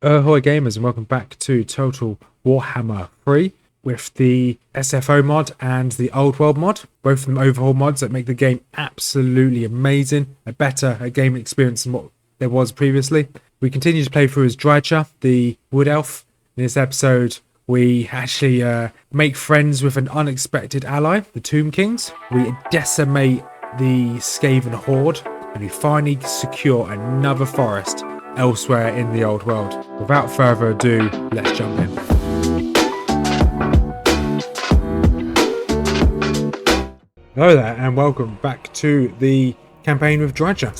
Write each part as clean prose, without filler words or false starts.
Ahoy gamers, and welcome back to Total Warhammer 3 with the SFO mod and the Old World mod. Both of them overhaul mods that make the game absolutely amazing, a better game experience than what there was previously. We continue to play through as Drycha, the wood elf. In this episode we actually make friends with an unexpected ally, the Tomb Kings. We decimate the Skaven horde and we finally secure another forest elsewhere in the old world. Without further ado, let's jump in. Hello there, and welcome back to the campaign with Drycha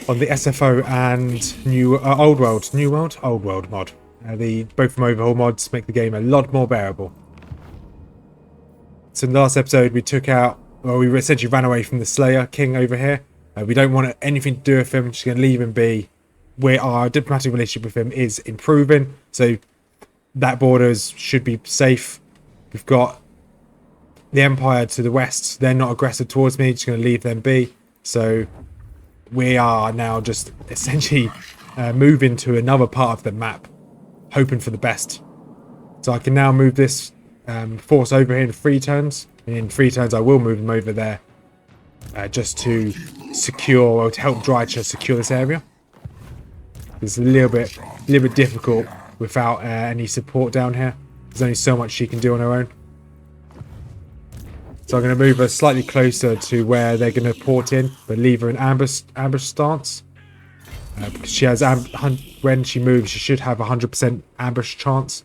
on the SFO and Old World mod. Both from Overhaul mods make the game a lot more bearable. So in the last episode we we essentially ran away from the Slayer King over here. We don't want anything to do with him, just going to leave him be. Our diplomatic relationship with him is improving, so that borders should be safe. We've got the Empire to the west. They're not aggressive towards me, just going to leave them be. So we are now just essentially moving to another part of the map, hoping for the best. So I can now move this force over here in 3 turns. And in 3 turns I will move them over there just to secure, or to help Drycha secure this area. It's a little bit difficult without any support down here. There's only so much she can do on her own. So I'm going to move her slightly closer to where they're going to port in, but leave her in ambush stance. Because she has when she moves, she should have 100% ambush chance.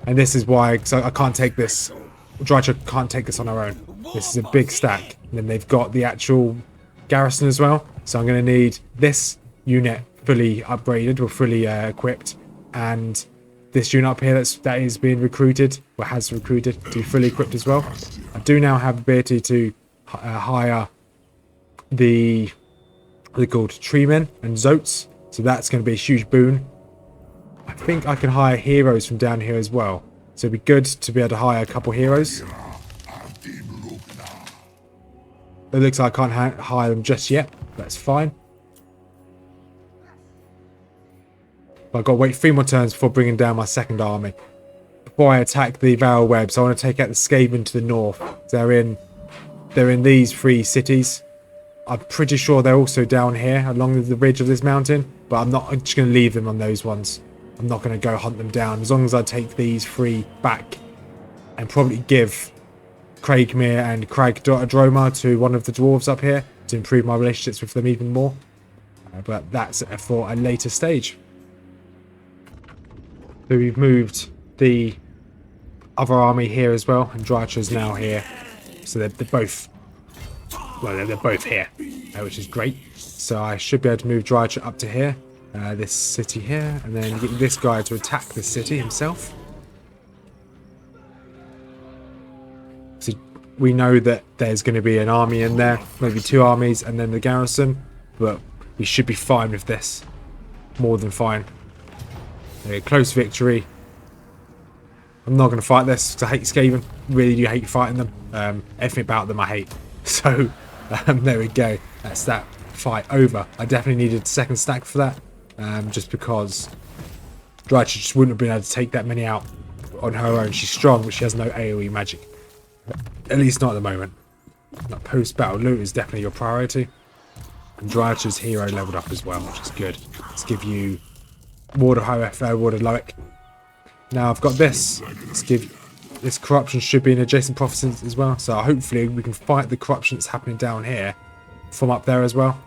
And this is why, because I can't take this. Drycha can't take this on her own. This is a big stack. And then they've got the actual garrison as well. So I'm going to need this unit fully upgraded or fully equipped, and this unit up here that is being recruited, or has recruited, to be fully equipped as well. I do now have the ability to hire they're called treemen and zotes, so that's going to be a huge boon. I think I can hire heroes from down here as well, so it'd be good to be able to hire a couple heroes. It looks like I can't hire them just yet. That's fine. I've got to wait 3 more turns before bringing down my second army. Before I attack the Vale of Webs, I want to take out the Skaven to the north. They're in these 3 cities. I'm pretty sure they're also down here along the ridge of this mountain, but I'm just going to leave them on those ones. I'm not going to go hunt them down. As long as I take these 3 back and probably give Craigmere and Droma to one of the dwarves up here to improve my relationships with them even more. But that's for a later stage. So we've moved the other army here as well, and Drycha's now here. So they're both here, which is great. So I should be able to move Drycha up to here, this city here, and then get this guy to attack the city himself. So we know that there's going to be an army in there, maybe 2 armies, and then the garrison, but we should be fine with this. More than fine. A close victory. I'm not going to fight this because I hate Skaven. Really do hate fighting them. Everything about them I hate. So there we go. That's that fight over. I definitely needed a second stack for that. Just because Drycha just wouldn't have been able to take that many out on her own. She's strong, but she has no AoE magic. At least not at the moment. Post-battle loot is definitely your priority. And Drycha's hero leveled up as well, which is good. Let's give you Ward of Loic. Now I've got this. Let's give this corruption should be in adjacent provinces as well. So hopefully we can fight the corruption that's happening down here from up there as well.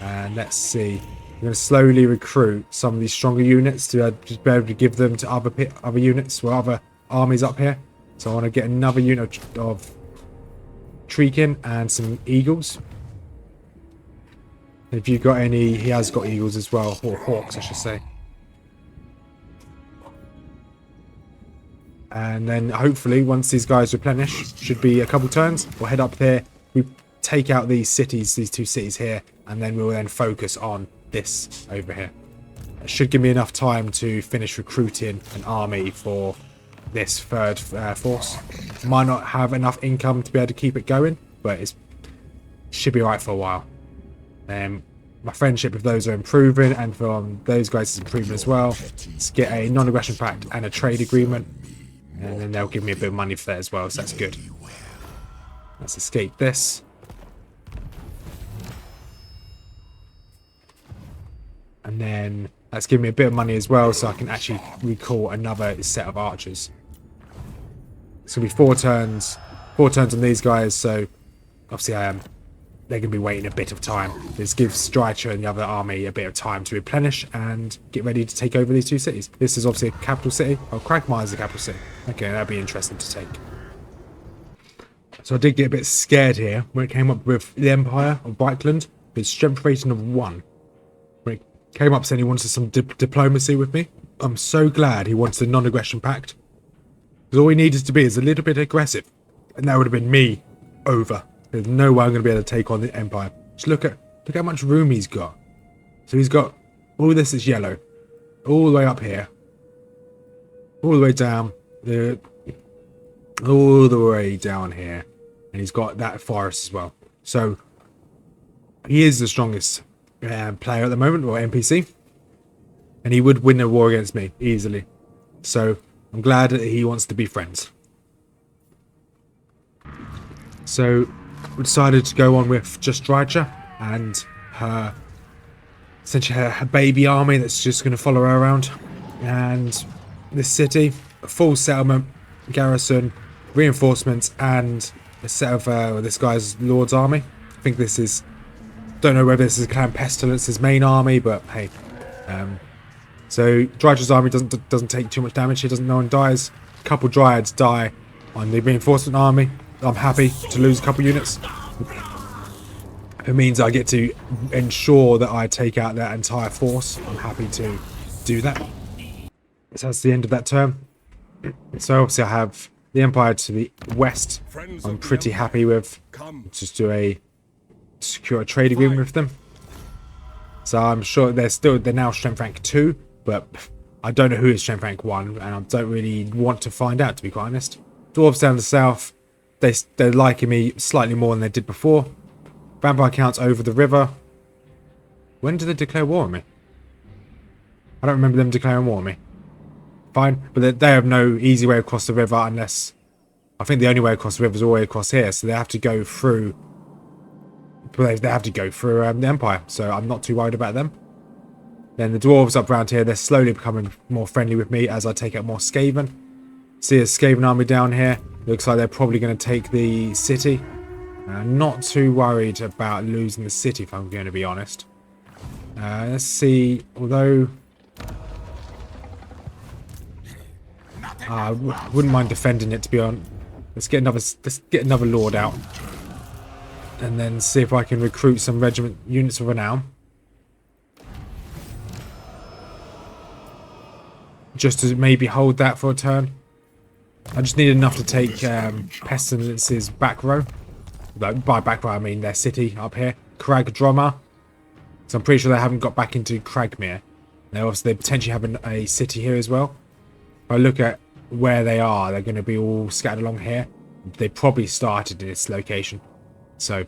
And let's see. We're going to slowly recruit some of these stronger units to just be able to give them to other units or other armies up here. So I want to get another unit of Treekin and some eagles. If you've got any, he has got eagles as well, or hawks I should say. And then hopefully once these guys replenish, should be a couple turns, we'll head up there, we take out these 2 cities here, and then we'll then focus on this over here. It should give me enough time to finish recruiting an army for this third force. Might not have enough income to be able to keep it going, but it should be alright for a while. my friendship with those are improving, and from those guys is improving as well. Let's get a non-aggression pact and a trade agreement, and then they'll give me a bit of money for that as well, so that's good. Let's escape this. And then that's giving me a bit of money as well, so I can actually recall another set of archers. It's going to be 4 turns. 4 turns on these guys, so obviously they're going to be waiting a bit of time. This gives Drycha and the other army a bit of time to replenish and get ready to take over these 2 cities. This is obviously a capital city. Oh, Cragmire is the capital city. Okay, that'd be interesting to take. So I did get a bit scared here when it came up with the Empire of Breitland with strength rating of 1. When it came up saying he wanted some diplomacy with me. I'm so glad he wanted a non-aggression pact. Because all he needed to be is a little bit aggressive. And that would have been me over. There's no way I'm going to be able to take on the Empire. Just look how much room he's got. So he's got all this is yellow. All the way up here. All the way down. All the way down here. And he's got that forest as well. So he is the strongest player at the moment, or NPC. And he would win a war against me easily. So I'm glad that he wants to be friends. So we decided to go on with just Drycha and her, essentially her baby army that's just going to follow her around. And this city, a full settlement, garrison, reinforcements, and a set of this guy's Lord's army. I think this is, don't know whether this is Clan Pestilence's main army, but hey. So Drycha's army doesn't take too much damage here, no one dies. A couple Dryads die on the reinforcement army. I'm happy to lose a couple units. It means I get to ensure that I take out that entire force. I'm happy to do that. So that's the end of that turn. So obviously I have the Empire to the west. I'm pretty happy with. Just do secure a trade agreement with them. So I'm sure they're now strength rank 2, but I don't know who is strength rank 1, and I don't really want to find out, to be quite honest. Dwarves down the south, they're liking me slightly more than they did before. Vampire counts over the river. When did they declare war on me? I don't remember them declaring war on me. Fine, but they have no easy way across the river unless... I think the only way across the river is all the way across here, so they have to go through... They have to go through the Empire, so I'm not too worried about them. Then the dwarves up around here, they're slowly becoming more friendly with me as I take out more Skaven. See a Skaven army down here. Looks like they're probably going to take the city. Not too worried about losing the city, if I'm going to be honest. Let's see, although... I wouldn't mind defending it, to be honest. Let's get another lord out. And then see if I can recruit some regiment units of renown. Just to maybe hold that for a turn. I just need enough to take Pestilence's back row. By back row I mean their city up here. Cragdroma. So I'm pretty sure they haven't got back into Cragmire. Now obviously they potentially have a city here as well. If I look at where they are, they're going to be all scattered along here. They probably started in this location. So,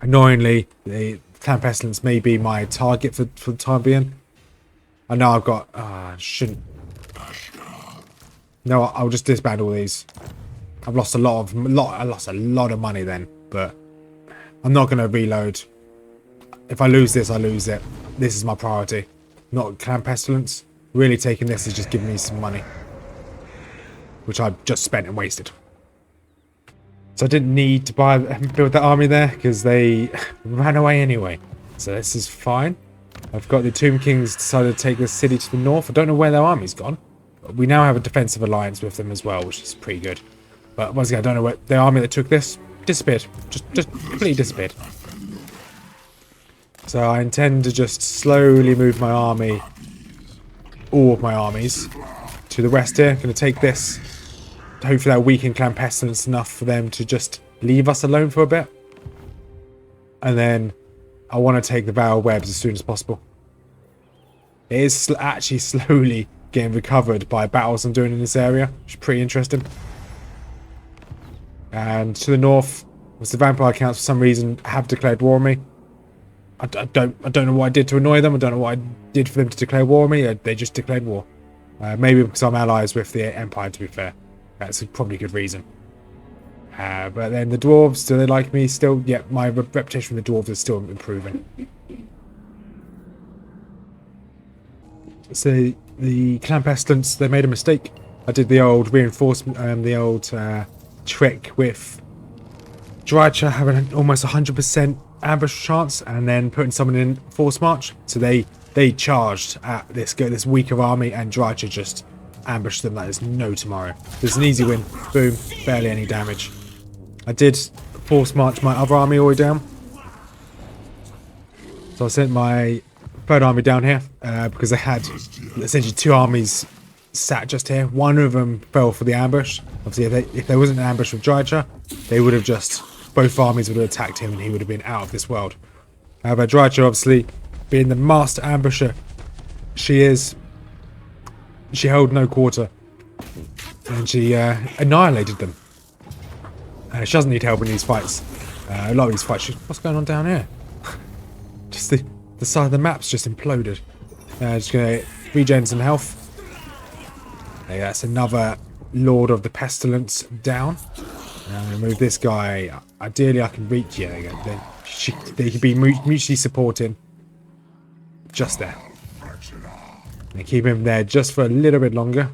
annoyingly, the Clan Pestilens may be my target for the time being. I know I've got... shouldn't... No, I'll just disband all these. I've lost I lost a lot of money then, but I'm not going to reload. If I lose this, I lose it. This is my priority. Not Clan Pestilence. Really taking this is just giving me some money. Which I've just spent and wasted. So I didn't need to build that army there because they ran away anyway. So this is fine. I've got the Tomb Kings decided to take this city to the north. I don't know where their army's gone. But we now have a defensive alliance with them as well, which is pretty good. But once again, I don't know where the army that took this disappeared. Just completely disappeared. So I intend to just slowly move my army, all of my armies, to the west here. I'm going to take this. Hopefully that'll weaken Clan Pestilence enough for them to just leave us alone for a bit. And then I want to take the Vale of Webs as soon as possible. It is actually slowly getting recovered by battles I'm doing in this area, which is pretty interesting. And to the north, was the Vampire Counts for some reason have declared war on me. I don't know what I did to annoy them. I don't know what I did for them to declare war on me. They just declared war. Maybe because I'm allies with the Empire, to be fair. That's probably a good reason. But then the dwarves, do they like me still? Yeah, my reputation with the dwarves is still improving. So the Clan Pestilens, they made a mistake. I did the old reinforcement, the old trick with Drycha having almost 100% ambush chance, and then putting someone in force march. So they charged at this weaker army, and Drycha just ambushed them. That is no tomorrow. There's an easy win. Boom, barely any damage. I did force march my other army all the way down. So I sent my third army down here because they had essentially two armies sat just here. One of them fell for the ambush. Obviously, if there wasn't an ambush with Drycha, they would have just, both armies would have attacked him and he would have been out of this world. But Drycha, obviously, being the master ambusher she held no quarter. And she annihilated them. She doesn't need help in these fights. A lot of these fights, what's going on down here? Just the side of the map's just imploded. Just going to regen some health. Hey, that's another Lord of the Pestilens down. Move this guy. Ideally, I can reach. Yeah, there you go. They can be mutually supporting. Just there. And keep him there just for a little bit longer.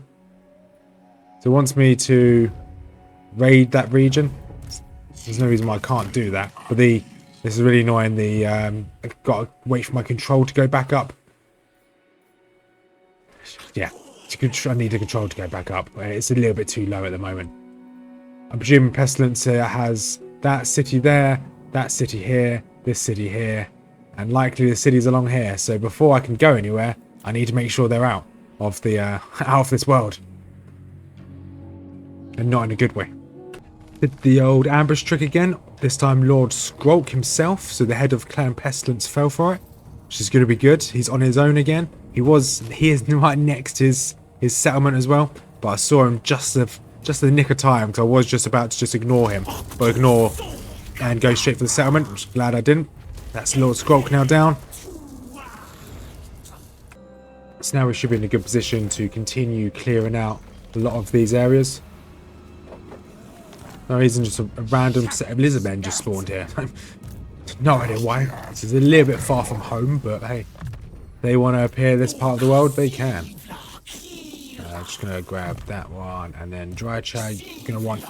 So it wants me to raid that region. There's no reason why I can't do that. But this is really annoying. I've got to wait for my control to go back up. Yeah, I need the control to go back up. It's a little bit too low at the moment. I'm presuming Pestilens has that city there, that city here, this city here, and likely the cities along here. So before I can go anywhere, I need to make sure they're out of this world, and not in a good way. Did the old ambush trick again. This time Lord Skrolk himself, so the head of Clan Pestilens, fell for it, which is going to be good. He's on his own again. He is right next to his settlement as well, but I saw him just the nick of time because I was just about to just ignore him, and go straight for the settlement. I'm just glad I didn't. That's Lord Skrolk now down. So now we should be in a good position to continue clearing out a lot of these areas. No reason, just a random set of lizardmen just spawned here. No idea why. This is a little bit far from home, but hey, they want to appear this part of the world, they can. I'm just going to grab that one, and then Drycha, you're going to want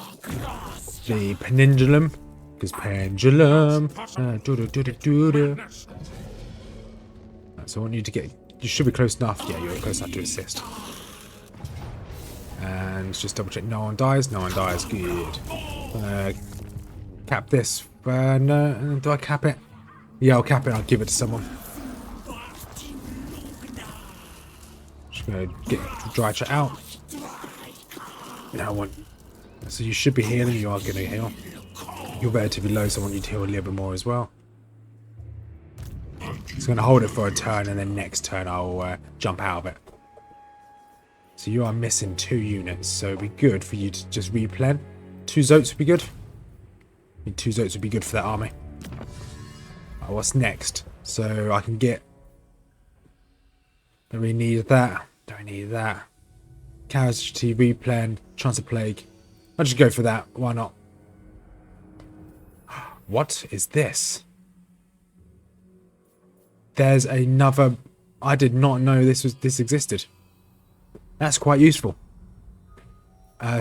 the pendulum, because pendulum. So I want you to get, you should be close enough. Yeah, you're close enough to assist. And let's just double check. No one dies. No one dies. Good. Cap this. No, do I cap it? Yeah, I'll cap it. I'll give it to someone. Just gonna get Drycha out. Now I want. So you should be healing. You are gonna heal. You're relatively low, so I want you to heal a little bit more as well. So I'm gonna hold it for a turn, and then next turn I'll jump out of it. So you are missing 2 units, so it'd be good for you to just replen. 2 Zotes would be good. 2 Zotes would be good for that army. Right, what's next? So I can get... Don't really need that. Don't need that. Casualty, replen, Chance of Plague. I'll just go for that. Why not? What is this? There's another... I did not know this existed. That's quite useful.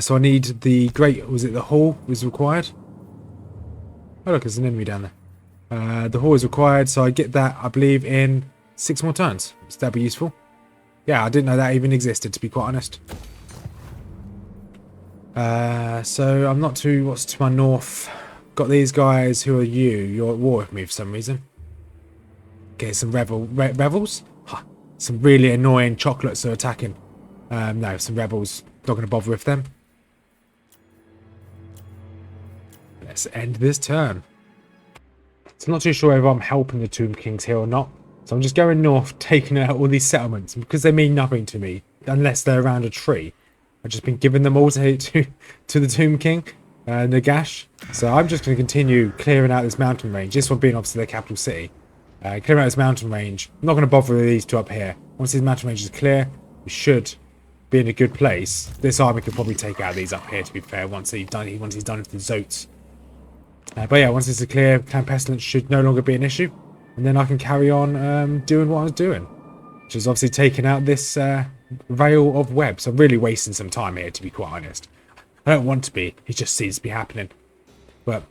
So I need the great... Was it the hall was required? Oh look, there's an enemy down there. The hall is required, so I get that, I believe, in 6 more turns. So that'd be useful. Yeah, I didn't know that even existed, to be quite honest. So I'm not too... What's to my north? Got these guys. Who are you? You're at war with me for some reason. Okay, some rebels. Huh. Some really annoying chocolates are attacking. No, some rebels. Not going to bother with them. Let's end this turn. So I'm not too sure if I'm helping the Tomb Kings here or not. So I'm just going north, taking out all these settlements. Because they mean nothing to me, unless they're around a tree. I've just been giving them all to the Tomb King, Nagash. So I'm just going to continue clearing out this mountain range. This one being obviously the capital city. Clear out this mountain range. I'm not going to bother with these two up here. Once these mountain ranges are clear, we should be in a good place. This army could probably take out these up here, to be fair, once he's done with the Zotes. But yeah, once this is clear, Clan Pestilence should no longer be an issue. And then I can carry on doing what I was doing. Which is obviously taking out this Vale of Webs. I'm really wasting some time here, to be quite honest. I don't want to be. It just seems to be happening. But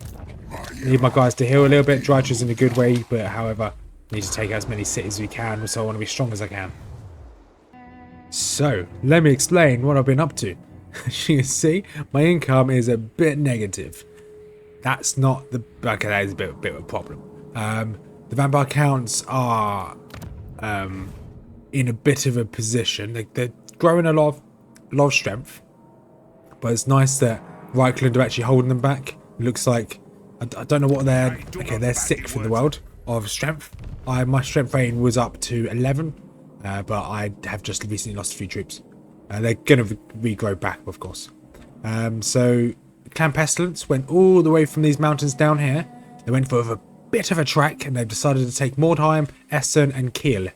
I need my guys to heal a little bit. Drycha's in a good way, but however, I need to take out as many cities as we can, so I want to be strong as I can. So, let me explain what I've been up to. As you can see, my income is a bit negative. That's not the... Okay, that is a bit of a problem. The vampire counts are in a bit of a position. They're growing a lot of strength. But it's nice that Reichland are actually holding them back. It looks like... I don't know what they're... Okay, they're 6th in the world of strength. My strength rating was up to 11. But I have just recently lost a few troops. They're going to regrow back, of course. So, Clan Pestilence went all the way from these mountains down here. They went for a bit of a trek, and they've decided to take Mordheim, Essen, and Kiel.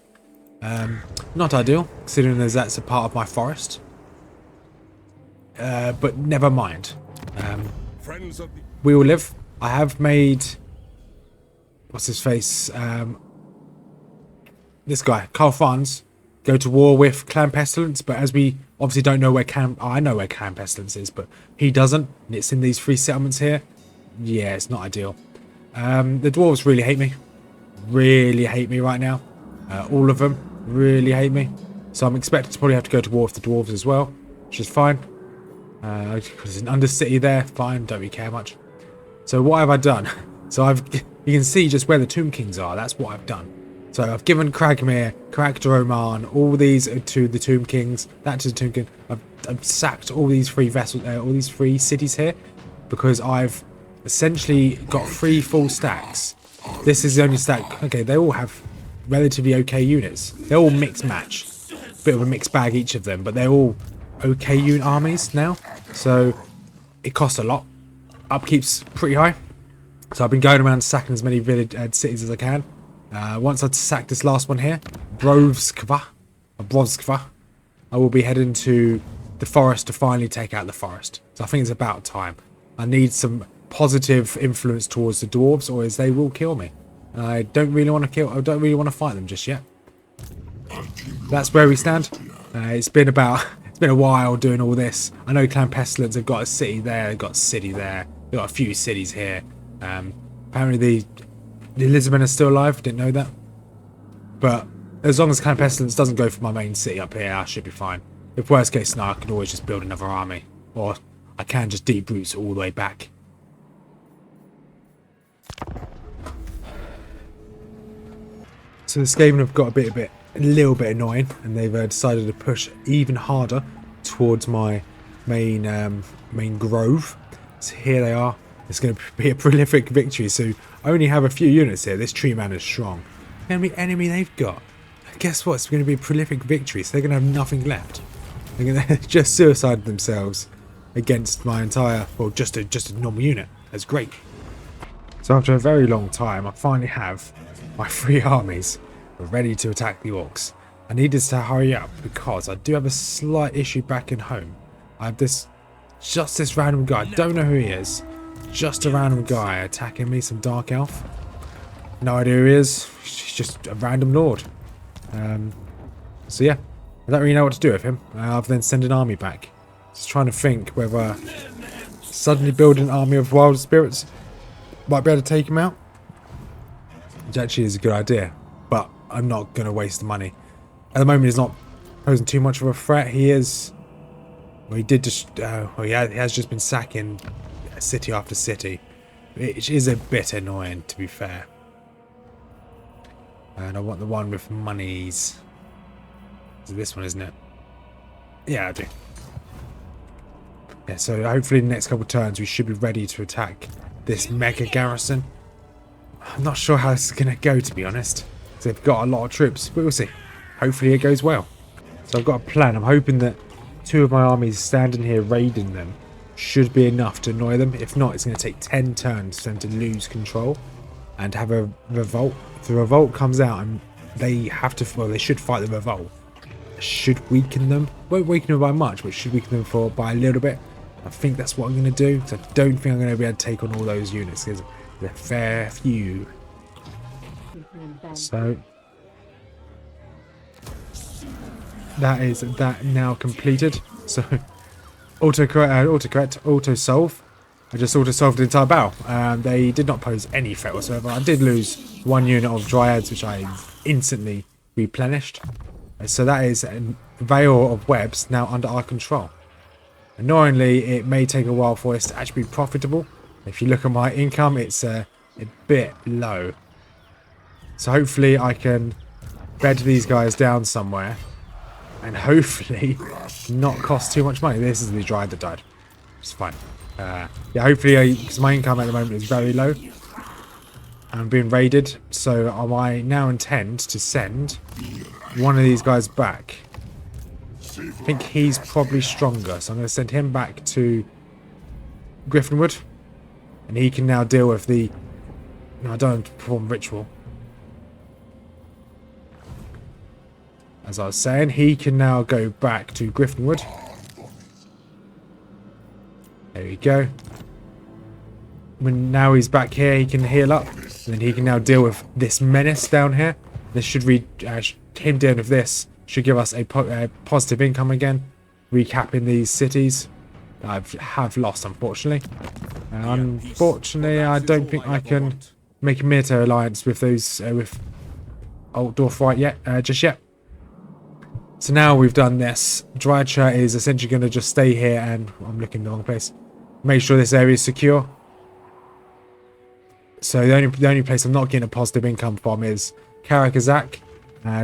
Not ideal, considering as that's a part of my forest. But never mind. We will live. I have made... What's his face? This guy, Carl Franz, go to war with Clan Pestilence, but as we obviously don't know where I know where Clan Pestilence is, but he doesn't, and it's in these 3 settlements here. Yeah, it's not ideal. The dwarves really hate me right now. All of them really hate me, so I'm expected to probably have to go to war with the dwarves as well, which is fine. There's an undercity there, fine, don't really care much. So what have I done? So you can see just where the Tomb Kings are. That's what I've done. So I've given Cragmere, Cragdroman, all these to the Tomb Kings. That to the Tomb King. I've sacked all these 3 vessels, all these 3 cities here, because I've essentially got 3 full stacks. This is the only stack. Okay, they all have relatively okay units. They're all mixed match, bit of a mixed bag each of them, but they're all okay unit armies now. So it costs a lot. Upkeep's pretty high. So I've been going around sacking as many cities as I can. Once I've sacked this last one here, Brovskva, I will be heading to the forest to finally take out the forest. So I think it's about time. I need some positive influence towards the dwarves, or as they will kill me. I don't really want to fight them just yet. That's where we stand. It's been a while doing all this. I know Clan Pestilence have got a city there, they've got a city there, they've got a few cities here. Apparently the Elizabeth is still alive, didn't know that. But as long as Clan Pestilence doesn't go for my main city up here, I should be fine. If worst case scenario, I can always just build another army. Or I can just deep roots all the way back. So the Skaven have got a little bit annoying, and they've decided to push even harder towards my main grove. So here they are. It's going to be a prolific victory. So I only have a few units here. This tree man is strong. How many enemy they've got? Guess what? It's going to be a prolific victory. So they're going to have nothing left. They're going to just suicide themselves against my entire, well, just a normal unit. That's great. So after a very long time, I finally have my 3 armies ready to attack the orcs. I needed to hurry up because I do have a slight issue back in home. I have this random guy. I don't know who he is. Just a random guy attacking me, some dark elf. No idea who he is. He's just a random lord. So yeah, I don't really know what to do with him other than send an army back. Just trying to think whether suddenly building an army of wild spirits might be able to take him out. Which actually is a good idea, but I'm not going to waste the money. At the moment, he's not posing too much of a threat. He is... Well, he has just been sacking city after city, which is a bit annoying, to be fair. And I want the one with monies. Is it this one, isn't it? Yeah, I do. Yeah, so hopefully in the next couple of turns we should be ready to attack this mega garrison. I'm not sure how this is going to go, to be honest. So they've got a lot of troops, but we'll see. Hopefully it goes well. So I've got a plan. I'm hoping that 2 of my armies standing here raiding them should be enough to annoy them. If not, it's going to take 10 turns for them to lose control. and have a revolt. If the revolt comes out and they have to, well, they should fight the revolt. Should weaken them. Won't weaken them by much, but should weaken them by a little bit. I think that's what I'm going to do. So I don't think I'm going to be able to take on all those units. There's a fair few. So that is that now completed. So autocorrect, auto solve. I just auto solved the entire battle. They did not pose any threat whatsoever. I did lose one unit of dryads, which I instantly replenished. So that is Vale of Webs now under our control. Annoyingly, it may take a while for us to actually be profitable. If you look at my income, it's a bit low. So hopefully I can bed these guys down somewhere and hopefully not cost too much money. This is the dryad that died. It's fine. Yeah, hopefully, because my income at the moment is very low. I'm being raided, so I now intend to send one of these guys back. I think he's probably stronger, so I'm going to send him back to Griffinwood, and he can now deal with the... No, I don't want to perform ritual. As I was saying, he can now go back to Griffinwood. There we go. When now he's back here, he can heal up. And then he can now deal with this menace down here. This should him dealing with this should give us a positive income again. Recapping these cities that I have lost, unfortunately. Unfortunately, I don't think I can make a military alliance with those with Altdorf just yet. So now we've done this. Drycha is essentially going to just stay here, and I'm looking in the wrong place. Make sure this area is secure. So the only place I'm not getting a positive income from is Karakazak.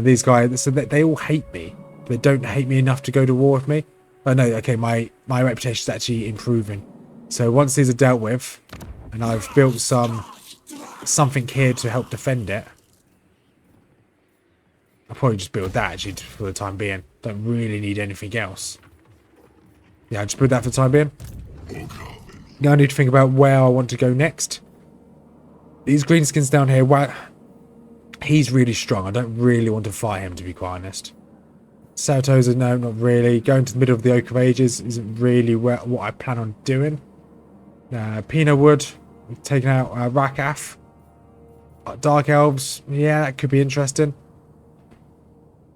These guys, so they all hate me. They don't hate me enough to go to war with me. Oh no, okay, my reputation is actually improving. So once these are dealt with, and I've built something here to help defend it, I'll probably just build that actually for the time being. Don't really need anything else. Yeah, I'll just build that for the time being. Now I need to think about where I want to go next. These Greenskins down here, well, he's really strong. I don't really want to fight him, to be quite honest. Saratoga, no, not really. Going to the middle of the Oak of Ages isn't really what I plan on doing. Pina Wood, taking out Rakath. Dark Elves, yeah, that could be interesting.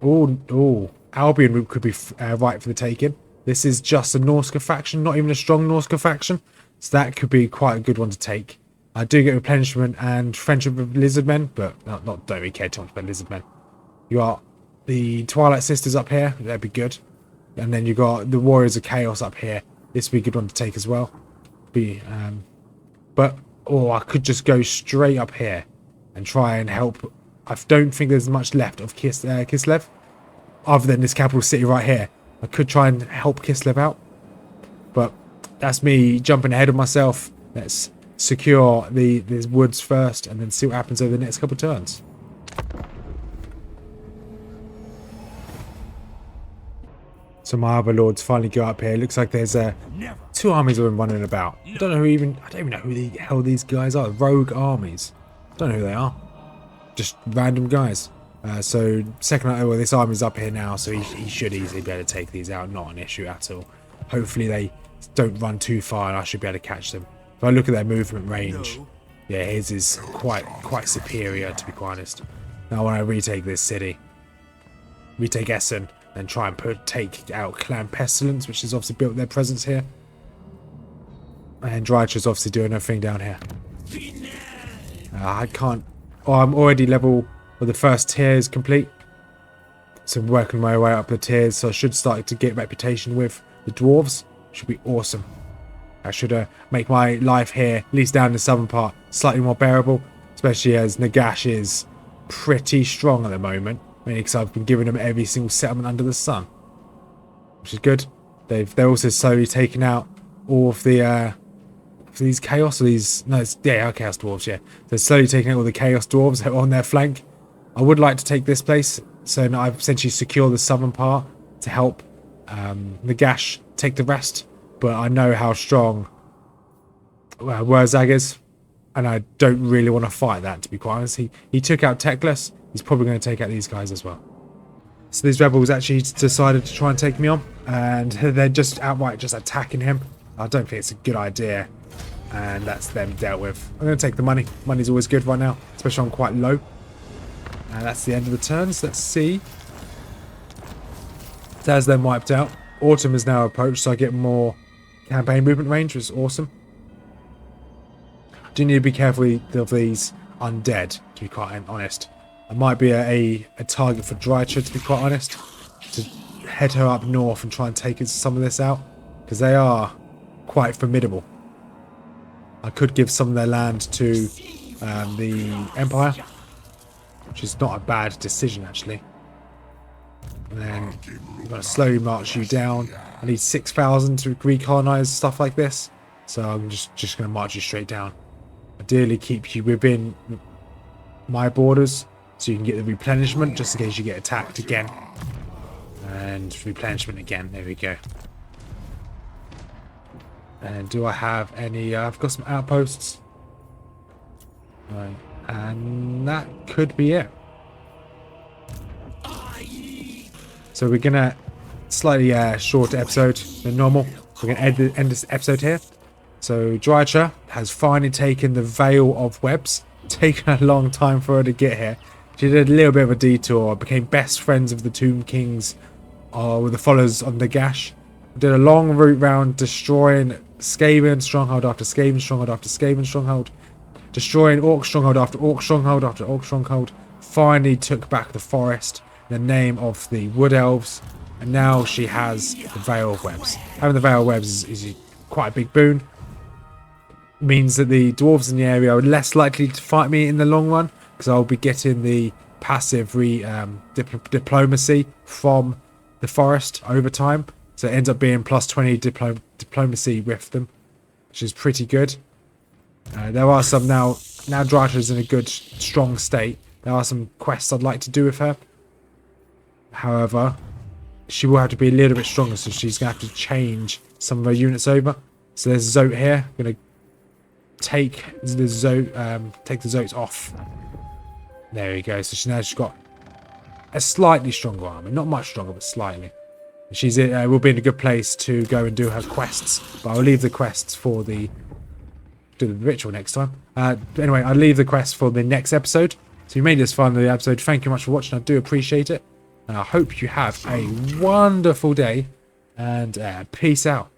Oh, Albion could be right for the taking. This is just a Norska faction, not even a strong Norska faction. So that could be quite a good one to take. I do get replenishment and friendship with lizardmen, but don't really care too much about lizardmen. You got the Twilight Sisters up here, that'd be good. And then you got the Warriors of Chaos up here. This would be a good one to take as well. I could just go straight up here and try and help. I don't think there's much left of Kislev, other than this capital city right here. I could try and help Kislev out, but that's me jumping ahead of myself. Let's secure these woods first, and then see what happens over the next couple of turns. So my other lords finally go up here. It looks like there's two armies of them running about. I don't even know who the hell these guys are. Rogue armies. I don't know who they are. Just random guys. So this army's up here now, so he should easily be able to take these out. Not an issue at all. Hopefully they don't run too far, and I should be able to catch them. If I look at their movement range, yeah, his is quite superior, to be quite honest. Now when I retake this city, retake Essen, and try and take out Clan Pestilens, which has obviously built their presence here. And Drycha's obviously doing her thing down here. I can't... Oh, I'm already level... Well, the first tier is complete. So I'm working my way up the tiers, so I should start to get reputation with the dwarves. Should be awesome. I should make my life here, at least down in the southern part, slightly more bearable. Especially as Nagash is pretty strong at the moment. Mainly because I've been giving them every single settlement under the sun, which is good. They're also slowly taking out all of these chaos, or these chaos dwarves. Yeah, they're slowly taking out all the chaos dwarves that are on their flank. I would like to take this place, so now I've essentially secured the southern part to help Nagash take the rest. But I know how strong Wurzag is. And I don't really want to fight that, to be quite honest. He took out Techless. He's probably going to take out these guys as well. So these rebels actually decided to try and take me on. And they're just outright just attacking him. I don't think it's a good idea. And that's them dealt with. I'm going to take the money. Money's always good right now, especially on quite low. And that's the end of the turns. Let's see. That's them wiped out. Autumn is now approached, so I get more campaign movement range, which is awesome. Do need to be careful of these undead, to be quite honest. I might be a target for Drycha, to be quite honest, to head her up north and try and take some of this out, because they are quite formidable. I could give some of their land to the Empire, which is not a bad decision actually. And then I'm going to slowly march you down. I need 6,000 to recolonize stuff like this, so I'm just going to march you straight down. Ideally keep you within my borders so you can get the replenishment just in case you get attacked again. And replenishment again, there we go. And do I have any, I've got some outposts. Right, and that could be it. So we're gonna slightly shorter episode than normal. We're gonna end this episode here. So Drycha has finally taken the Vale of Webs. Taken a long time for her to get here. She did a little bit of a detour. Became best friends of the Tomb Kings with the followers on the Gash. Did a long route round, destroying Skaven stronghold after Skaven stronghold after Skaven stronghold. Destroying Orc stronghold after Orc stronghold after Orc stronghold. Finally took back the forest in the name of the Wood Elves. And now she has the Vale of Webs. Having the Vale of Webs is quite a big boon. Means that the dwarves in the area are less likely to fight me in the long run, because I'll be getting the passive diplomacy from the forest over time. So it ends up being plus 20 diplomacy with them, which is pretty good. There are some now Drycha is in a good, strong state. There are some quests I'd like to do with her. However, she will have to be a little bit stronger, so she's going to have to change some of her units over. So there's Zote here. I'm going to take the Zotes off. There we go. So she's got a slightly stronger army. Not much stronger, but slightly. She's will be in a good place to go and do her quests. But I'll leave the quests for do the ritual next time. Anyway, I'll leave the quest for the next episode. So you made this far in the episode. Thank you much for watching. I do appreciate it. And I hope you have a wonderful day. And peace out.